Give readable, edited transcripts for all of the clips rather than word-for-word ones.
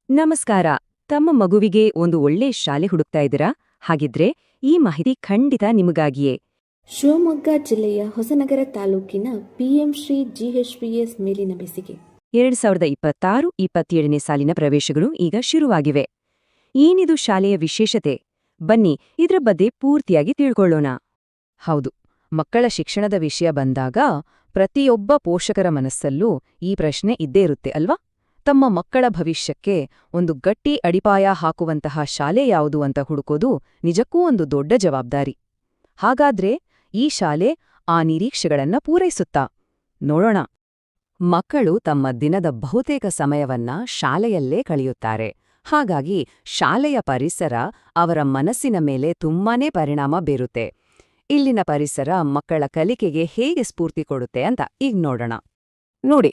ನಮಸ್ಕಾರ. ತಮ್ಮ ಮಗುವಿಗೆ ಒಂದು ಒಳ್ಳೆ ಶಾಲೆ ಹುಡುಕ್ತಾ ಇದ್ದೀರಾ? ಹಾಗಿದ್ರೆ ಈ ಮಾಹಿತಿ ಖಂಡಿತ ನಿಮಗಾಗಿಯೇ. ಶಿವಮೊಗ್ಗ ಜಿಲ್ಲೆಯ ಹೊಸನಗರ ತಾಲೂಕಿನ ಪಿಎಂ ಶ್ರೀ ಜಿಎಚ್ಪಿಎಸ್ ಮೇಲಿನ ಬೇಸಿಗೆ 2026-27ನೇ ಸಾಲಿನ ಪ್ರವೇಶಗಳು ಈಗ ಶುರುವಾಗಿವೆ. ಏನಿದು ಶಾಲೆಯ ವಿಶೇಷತೆ? ಬನ್ನಿ ಇದ್ರ ಬಗ್ಗೆ ಪೂರ್ತಿಯಾಗಿ ತಿಳ್ಕೊಳ್ಳೋಣ. ಹೌದು, ಮಕ್ಕಳ ಶಿಕ್ಷಣದ ವಿಷಯ ಬಂದಾಗ ಪ್ರತಿಯೊಬ್ಬ ಪೋಷಕರ ಮನಸ್ಸಲ್ಲೂ ಈ ಪ್ರಶ್ನೆ ಇದ್ದೇ ಇರುತ್ತೆ ಅಲ್ವಾ? ತಮ್ಮ ಮಕ್ಕಳ ಭವಿಷ್ಯಕ್ಕೆ ಒಂದು ಗಟ್ಟಿ ಅಡಿಪಾಯ ಹಾಕುವಂತಹ ಶಾಲೆ ಯಾವುದು ಅಂತ ಹುಡುಕೋದು ನಿಜಕ್ಕೂ ಒಂದು ದೊಡ್ಡ ಜವಾಬ್ದಾರಿ. ಹಾಗಾದ್ರೆ ಈ ಶಾಲೆ ಆ ನಿರೀಕ್ಷೆಗಳನ್ನ ಪೂರೈಸುತ್ತಾ? ನೋಡೋಣ. ಮಕ್ಕಳು ತಮ್ಮ ದಿನದ ಬಹುತೇಕ ಸಮಯವನ್ನ ಶಾಲೆಯಲ್ಲೇ ಕಳೆಯುತ್ತಾರೆ. ಹಾಗಾಗಿ ಶಾಲೆಯ ಪರಿಸರ ಅವರ ಮನಸ್ಸಿನ ಮೇಲೆ ತುಂಬಾನೇ ಪರಿಣಾಮ ಬೀರುತ್ತೆ. ಇಲ್ಲಿನ ಪರಿಸರ ಮಕ್ಕಳ ಕಲಿಕೆಗೆ ಹೇಗೆ ಸ್ಫೂರ್ತಿ ಕೊಡುತ್ತೆ ಅಂತ ಈಗ ನೋಡೋಣ. ನೋಡಿ,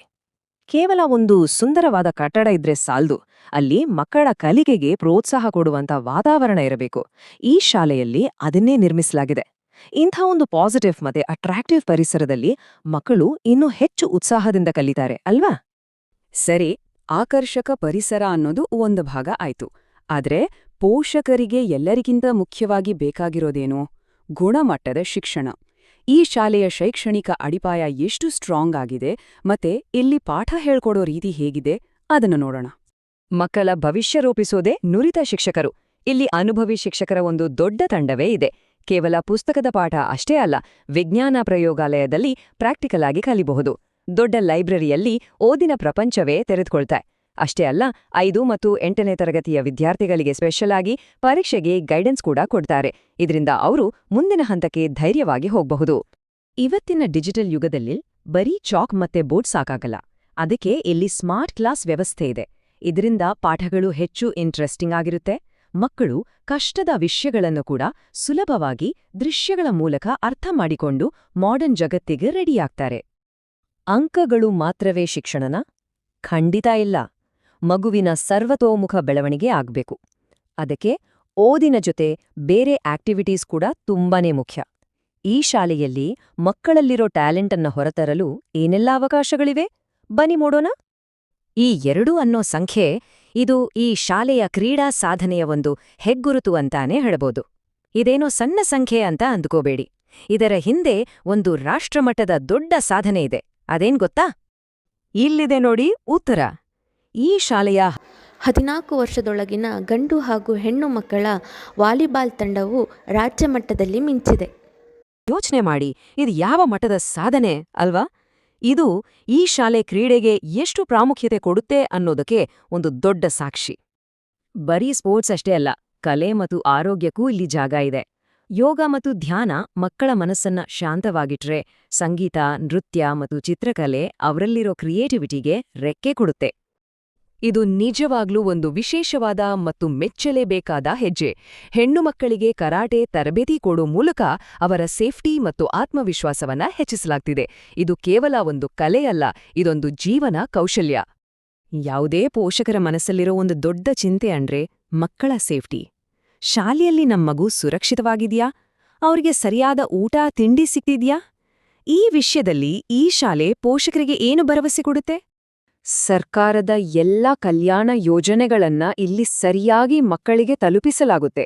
ಕೇವಲ ಒಂದು ಸುಂದರವಾದ ಕಟ್ಟಡ ಇದ್ರೆ ಸಾಲ್ದು, ಅಲ್ಲಿ ಮಕ್ಕಳ ಕಲಿಕೆಗೆ ಪ್ರೋತ್ಸಾಹ ಕೊಡುವಂತ ವಾತಾವರಣ ಇರಬೇಕು. ಈ ಶಾಲೆಯಲ್ಲಿ ಅದನ್ನೇ ನಿರ್ಮಿಸಲಾಗಿದೆ. ಇಂಥ ಒಂದು ಪಾಸಿಟಿವ್ ಮತ್ತೆ ಅಟ್ರಾಕ್ಟಿವ್ ಪರಿಸರದಲ್ಲಿ ಮಕ್ಕಳು ಇನ್ನೂ ಹೆಚ್ಚು ಉತ್ಸಾಹದಿಂದ ಕಲಿತಾರೆ ಅಲ್ವಾ? ಸರಿ, ಆಕರ್ಷಕ ಪರಿಸರ ಅನ್ನೋದು ಒಂದು ಭಾಗ ಆಯ್ತು. ಆದ್ರೆ ಪೋಷಕರಿಗೆ ಎಲ್ಲರಿಗಿಂತ ಮುಖ್ಯವಾಗಿ ಬೇಕಾಗಿರೋದೇನು? ಗುಣಮಟ್ಟದ ಶಿಕ್ಷಣ. ಈ ಶಾಲೆಯ ಶೈಕ್ಷಣಿಕ ಅಡಿಪಾಯ ಎಷ್ಟು ಸ್ಟ್ರಾಂಗ್ ಆಗಿದೆ ಮತ್ತೆ ಇಲ್ಲಿ ಪಾಠ ಹೇಳ್ಕೊಡೋ ರೀತಿ ಹೇಗಿದೆ ಅದನ್ನು ನೋಡೋಣ. ಮಕ್ಕಳ ಭವಿಷ್ಯ ರೂಪಿಸೋದೇ ನುರಿತ ಶಿಕ್ಷಕರು. ಇಲ್ಲಿ ಅನುಭವಿ ಶಿಕ್ಷಕರ ಒಂದು ದೊಡ್ಡ ತಂಡವೇ ಇದೆ. ಕೇವಲ ಪುಸ್ತಕದ ಪಾಠ ಅಷ್ಟೇ ಅಲ್ಲ, ವಿಜ್ಞಾನ ಪ್ರಯೋಗಾಲಯದಲ್ಲಿ ಪ್ರಾಕ್ಟಿಕಲ್ ಆಗಿ ಕಲಿಬಹುದು. ದೊಡ್ಡ ಲೈಬ್ರರಿಯಲ್ಲಿ ಓದಿನ ಪ್ರಪಂಚವೇ ತೆರೆದುಕೊಳ್ತಾರೆ. ಅಷ್ಟೇ ಅಲ್ಲ, 5 ಮತ್ತು 8ನೇ ತರಗತಿಯ ವಿದ್ಯಾರ್ಥಿಗಳಿಗೆ ಸ್ಪೆಷಲ್ ಆಗಿ ಪರೀಕ್ಷೆಗೆ ಗೈಡೆನ್ಸ್ ಕೂಡ ಕೊಡ್ತಾರೆ. ಇದರಿಂದ ಅವರು ಮುಂದಿನ ಹಂತಕ್ಕೆ ಧೈರ್ಯವಾಗಿ ಹೋಗಬಹುದು. ಇವತ್ತಿನ ಡಿಜಿಟಲ್ ಯುಗದಲ್ಲಿ ಬರೀ ಚಾಕ್ ಮತ್ತೆ ಬೋರ್ಡ್ ಸಾಕಾಗಲ್ಲ. ಅದಕ್ಕೆ ಇಲ್ಲಿ ಸ್ಮಾರ್ಟ್ ಕ್ಲಾಸ್ ವ್ಯವಸ್ಥೆ ಇದೆ. ಇದರಿಂದ ಪಾಠಗಳು ಹೆಚ್ಚು ಇಂಟ್ರೆಸ್ಟಿಂಗ್ ಆಗಿರುತ್ತೆ. ಮಕ್ಕಳು ಕಷ್ಟದ ವಿಷಯಗಳನ್ನು ಕೂಡ ಸುಲಭವಾಗಿ ದೃಶ್ಯಗಳ ಮೂಲಕ ಅರ್ಥ ಮಾಡಿಕೊಂಡು ಮಾಡರ್ನ್ ಜಗತ್ತಿಗೆ ರೆಡಿಯಾಗ್ತಾರೆ. ಅಂಕಗಳು ಮಾತ್ರವೇ ಶಿಕ್ಷಣನ? ಖಂಡಿತ ಇಲ್ಲ. ಮಗುವಿನ ಸರ್ವತೋಮುಖ ಬೆಳವಣಿಗೆ ಆಗ್ಬೇಕು. ಅದಕ್ಕೆ ಓದಿನ ಜೊತೆ ಬೇರೆ ಆಕ್ಟಿವಿಟೀಸ್ ಕೂಡ ತುಂಬಾನೇ ಮುಖ್ಯ. ಈ ಶಾಲೆಯಲ್ಲಿ ಮಕ್ಕಳಲ್ಲಿರೋ ಟ್ಯಾಲೆಂಟನ್ನ ಹೊರತರಲು ಏನೆಲ್ಲ ಅವಕಾಶಗಳಿವೆ? ಬನ್ನಿ ನೋಡೋಣ. ಈ 2 ಅನ್ನೋ ಸಂಖ್ಯೆ ಇದು ಈ ಶಾಲೆಯ ಕ್ರೀಡಾ ಸಾಧನೆಯ ಒಂದು ಹೆಗ್ಗುರುತು ಅಂತಾನೇ ಹೇಳಬಹುದು. ಇದೇನೋ ಸಣ್ಣ ಸಂಖ್ಯೆ ಅಂತ ಅಂದ್ಕೋಬೇಡಿ. ಇದರ ಹಿಂದೆ ಒಂದು ರಾಷ್ಟ್ರಮಟ್ಟದ ದೊಡ್ಡ ಸಾಧನೆ ಇದೆ. ಅದೇನ್ ಗೊತ್ತಾ? ಇಲ್ಲಿದೆ ನೋಡಿ ಉತ್ತರ. ಈ ಶಾಲೆಯ 14 ವರ್ಷದೊಳಗಿನ ಗಂಡು ಹಾಗೂ ಹೆಣ್ಣು ಮಕ್ಕಳ ವಾಲಿಬಾಲ್ ತಂಡವು ರಾಜ್ಯ ಮಟ್ಟದಲ್ಲಿ ಮಿಂಚಿದೆ. ಯೋಚನೆ ಮಾಡಿ, ಇದು ಯಾವ ಮಟ್ಟದ ಸಾಧನೆ ಅಲ್ವಾ? ಇದು ಈ ಶಾಲೆ ಕ್ರೀಡೆಗೆ ಎಷ್ಟು ಪ್ರಾಮುಖ್ಯತೆ ಕೊಡುತ್ತೆ ಅನ್ನೋದಕ್ಕೆ ಒಂದು ದೊಡ್ಡ ಸಾಕ್ಷಿ. ಬರೀ ಸ್ಪೋರ್ಟ್ಸ್ ಅಷ್ಟೇ ಅಲ್ಲ, ಕಲೆ ಮತ್ತು ಆರೋಗ್ಯಕ್ಕೂ ಇಲ್ಲಿ ಜಾಗ ಇದೆ. ಯೋಗ ಮತ್ತು ಧ್ಯಾನ ಮಕ್ಕಳ ಮನಸ್ಸನ್ನ ಶಾಂತವಾಗಿಟ್ರೆ, ಸಂಗೀತ, ನೃತ್ಯ ಮತ್ತು ಚಿತ್ರಕಲೆ ಅವರಲ್ಲಿರೋ ಕ್ರಿಯೇಟಿವಿಟಿಗೆ ರೆಕ್ಕೆ ಕೊಡುತ್ತೆ. ಇದು ನಿಜವಾಗ್ಲೂ ಒಂದು ವಿಶೇಷವಾದ ಮತ್ತು ಮೆಚ್ಚಲೇಬೇಕಾದ ಹೆಜ್ಜೆ. ಹೆಣ್ಣು ಮಕ್ಕಳಿಗೆ ಕರಾಟೆ ತರಬೇತಿ ಕೊಡೋ ಮೂಲಕ ಅವರ ಸೇಫ್ಟಿ ಮತ್ತು ಆತ್ಮವಿಶ್ವಾಸವನ್ನ ಹೆಚ್ಚಿಸಲಾಗ್ತಿದೆ. ಇದು ಕೇವಲ ಒಂದು ಕಲೆಯಲ್ಲ, ಇದೊಂದು ಜೀವನ ಕೌಶಲ್ಯ. ಯಾವುದೇ ಪೋಷಕರ ಮನಸ್ಸಲ್ಲಿರೋ ಒಂದು ದೊಡ್ಡ ಚಿಂತೆ ಅಂದ್ರೆ ಮಕ್ಕಳ ಸೇಫ್ಟಿ. ಶಾಲೆಯಲ್ಲಿ ನಮ್ಮ ಮಗು ಸುರಕ್ಷಿತವಾಗಿದ್ಯಾ? ಅವ್ರಿಗೆ ಸರಿಯಾದ ಊಟ ತಿಂಡಿ ಸಿಗ್ತಿದ್ಯಾ? ಈ ವಿಷಯದಲ್ಲಿ ಈ ಶಾಲೆ ಪೋಷಕರಿಗೆ ಏನು ಭರವಸೆ ಕೊಡುತ್ತೆ? ಸರ್ಕಾರದ ಎಲ್ಲ ಕಲ್ಯಾಣ ಯೋಜನೆಗಳನ್ನ ಇಲ್ಲಿ ಸರಿಯಾಗಿ ಮಕ್ಕಳಿಗೆ ತಲುಪಿಸಲಾಗುತ್ತೆ.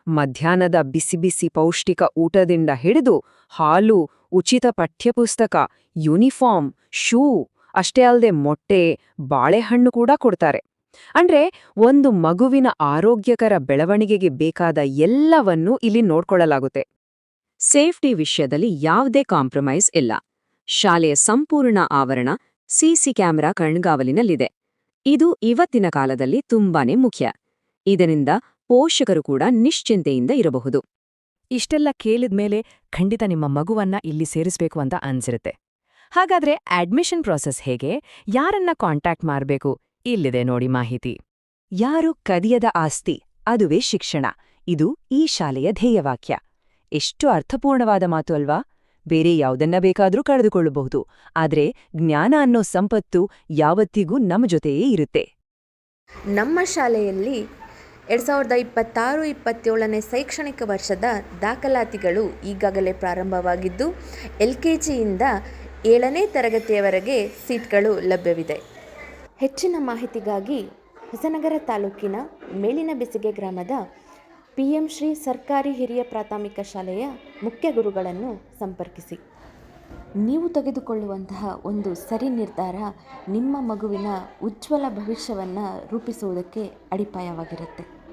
ಮಧ್ಯಾಹ್ನದ ಬಿಸಿ ಬಿಸಿ ಪೌಷ್ಟಿಕ ಊಟದಿಂದ ಹಿಡಿದು ಹಾಲು, ಉಚಿತ ಪಠ್ಯಪುಸ್ತಕ, ಯೂನಿಫಾರ್ಮ್, ಶೂ ಅಷ್ಟೇ ಅಲ್ಲದೆ ಮೊಟ್ಟೆ, ಬಾಳೆಹಣ್ಣು ಕೂಡ ಕೊಡ್ತಾರೆ. ಅಂದ್ರೆ ಒಂದು ಮಗುವಿನ ಆರೋಗ್ಯಕರ ಬೆಳವಣಿಗೆಗೆ ಬೇಕಾದ ಎಲ್ಲವನ್ನೂ ಇಲ್ಲಿ ನೋಡ್ಕೊಳ್ಳಲಾಗುತ್ತೆ. ಸೇಫ್ಟಿ ವಿಷಯದಲ್ಲಿ ಯಾವುದೇ ಕಾಂಪ್ರಮೈಸ್ ಇಲ್ಲ. ಶಾಲೆಯ ಸಂಪೂರ್ಣ ಆವರಣ ಸಿಸಿ ಕ್ಯಾಮೆರಾ ಕಣ್ಗಾವಲಿನಲ್ಲಿದೆ. ಇದು ಇವತ್ತಿನ ಕಾಲದಲ್ಲಿ ತುಂಬಾನೇ ಮುಖ್ಯ. ಇದರಿಂದ ಪೋಷಕರು ಕೂಡ ನಿಶ್ಚಿಂತೆಯಿಂದ ಇರಬಹುದು. ಇಷ್ಟೆಲ್ಲ ಕೇಳಿದ್ಮೇಲೆ ಖಂಡಿತ ನಿಮ್ಮ ಮಗುವನ್ನ ಇಲ್ಲಿ ಸೇರಿಸ್ಬೇಕು ಅಂತ ಅನ್ಸಿರುತ್ತೆ. ಹಾಗಾದ್ರೆ ಅಡ್ಮಿಷನ್ ಪ್ರಾಸೆಸ್ ಹೇಗೆ? ಯಾರನ್ನ ಕಾಂಟ್ಯಾಕ್ಟ್ ಮಾಡ್ಬೇಕು? ಇಲ್ಲಿದೆ ನೋಡಿ ಮಾಹಿತಿ. ಯಾರು ಕದಿಯದ ಆಸ್ತಿ, ಅದುವೇ ಶಿಕ್ಷಣ. ಇದು ಈ ಶಾಲೆಯ ಧ್ಯೇಯವಾಕ್ಯ. ಎಷ್ಟು ಅರ್ಥಪೂರ್ಣವಾದ ಮಾತು ಅಲ್ವಾ? ಬೇರೆ ಯಾವುದನ್ನ ಬೇಕಾದ್ರೂ ಕಳೆದುಕೊಳ್ಳಬಹುದು, ಆದ್ರೆ ಜ್ಞಾನ ಅನ್ನೋ ಸಂಪತ್ತು ಯಾವತ್ತಿಗೂ ನಮ್ಮ ಜೊತೆಯೇ ಇರುತ್ತೆ. ನಮ್ಮ ಶಾಲೆಯಲ್ಲಿ 2026-27ನೇ ಶೈಕ್ಷಣಿಕ ವರ್ಷದ ದಾಖಲಾತಿಗಳು ಈಗಾಗಲೇ ಪ್ರಾರಂಭವಾಗಿದ್ದು, LKGಯಿಂದ 7ನೇ ತರಗತಿಯವರೆಗೆ ಸೀಟ್ಗಳು ಲಭ್ಯವಿದೆ. ಹೆಚ್ಚಿನ ಮಾಹಿತಿಗಾಗಿ ಹೊಸನಗರ ತಾಲೂಕಿನ ಮೇಲಿನ ಬೆಸಿಗೆ ಗ್ರಾಮದ PM ಶ್ರೀ ಸರ್ಕಾರಿ ಹಿರಿಯ ಪ್ರಾಥಮಿಕ ಶಾಲೆಯ ಮುಖ್ಯ ಗುರುಗಳನ್ನು ಸಂಪರ್ಕಿಸಿ. ನೀವು ತೆಗೆದುಕೊಳ್ಳುವಂತಹ ಒಂದು ಸರಿ ನಿರ್ಧಾರ ನಿಮ್ಮ ಮಗುವಿನ ಉಜ್ವಲ ಭವಿಷ್ಯವನ್ನು ರೂಪಿಸುವುದಕ್ಕೆ ಅಡಿಪಾಯವಾಗಿರುತ್ತೆ.